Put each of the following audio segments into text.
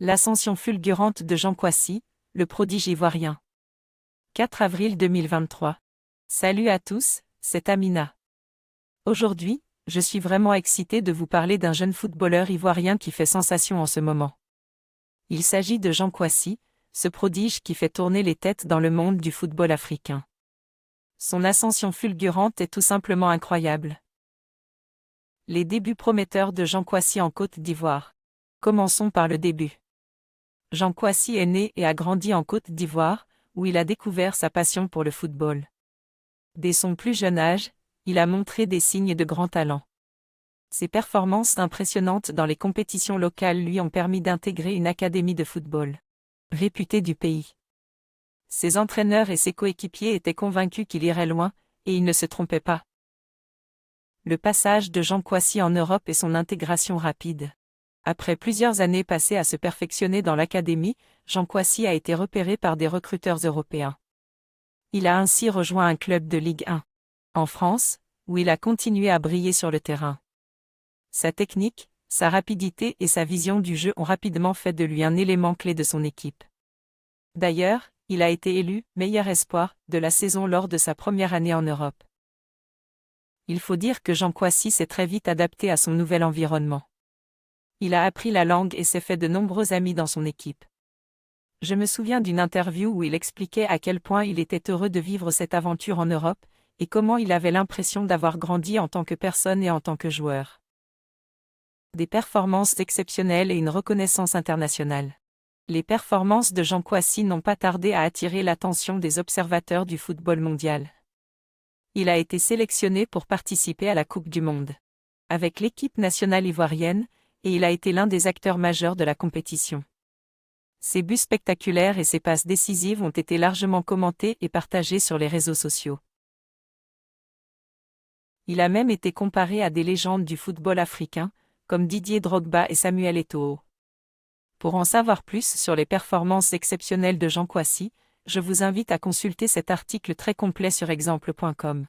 L'ascension fulgurante de Jean Kouassi, le prodige ivoirien. 4 avril 2023. Salut à tous, c'est Amina. Aujourd'hui, je suis vraiment excitée de vous parler d'un jeune footballeur ivoirien qui fait sensation en ce moment. Il s'agit de Jean Kouassi, ce prodige qui fait tourner les têtes dans le monde du football africain. Son ascension fulgurante est tout simplement incroyable. Les débuts prometteurs de Jean Kouassi en Côte d'Ivoire. Commençons par le début. Jean Kouassi est né et a grandi en Côte d'Ivoire, où il a découvert sa passion pour le football. Dès son plus jeune âge, il a montré des signes de grand talent. Ses performances impressionnantes dans les compétitions locales lui ont permis d'intégrer une académie de football réputée du pays. Ses entraîneurs et ses coéquipiers étaient convaincus qu'il irait loin, et ils ne se trompaient pas. Le passage de Jean Kouassi en Europe et son intégration rapide. Après plusieurs années passées à se perfectionner dans l'académie, Jean Kouassi a été repéré par des recruteurs européens. Il a ainsi rejoint un club de Ligue 1, en France, où il a continué à briller sur le terrain. Sa technique, sa rapidité et sa vision du jeu ont rapidement fait de lui un élément clé de son équipe. D'ailleurs, il a été élu meilleur espoir de la saison lors de sa première année en Europe. Il faut dire que Jean Kouassi s'est très vite adapté à son nouvel environnement. Il a appris la langue et s'est fait de nombreux amis dans son équipe. Je me souviens d'une interview où il expliquait à quel point il était heureux de vivre cette aventure en Europe, et comment il avait l'impression d'avoir grandi en tant que personne et en tant que joueur. Des performances exceptionnelles et une reconnaissance internationale. Les performances de Jean Kouassi n'ont pas tardé à attirer l'attention des observateurs du football mondial. Il a été sélectionné pour participer à la Coupe du Monde avec l'équipe nationale ivoirienne, et il a été l'un des acteurs majeurs de la compétition. Ses buts spectaculaires et ses passes décisives ont été largement commentés et partagés sur les réseaux sociaux. Il a même été comparé à des légendes du football africain, comme Didier Drogba et Samuel Eto'o. Pour en savoir plus sur les performances exceptionnelles de Jean Kouassi, je vous invite à consulter cet article très complet sur exemple.com.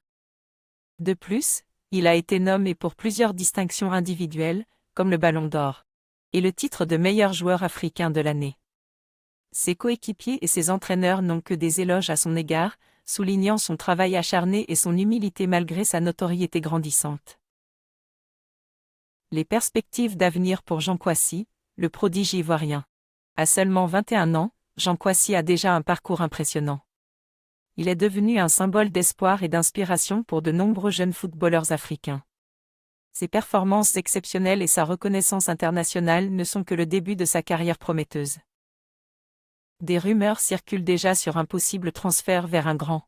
De plus, il a été nommé pour plusieurs distinctions individuelles, comme le Ballon d'Or, et le titre de meilleur joueur africain de l'année. Ses coéquipiers et ses entraîneurs n'ont que des éloges à son égard, soulignant son travail acharné et son humilité malgré sa notoriété grandissante. Les perspectives d'avenir pour Jean Kouassi, le prodige ivoirien. À seulement 21 ans, Jean Kouassi a déjà un parcours impressionnant. Il est devenu un symbole d'espoir et d'inspiration pour de nombreux jeunes footballeurs africains. Ses performances exceptionnelles et sa reconnaissance internationale ne sont que le début de sa carrière prometteuse. Des rumeurs circulent déjà sur un possible transfert vers un grand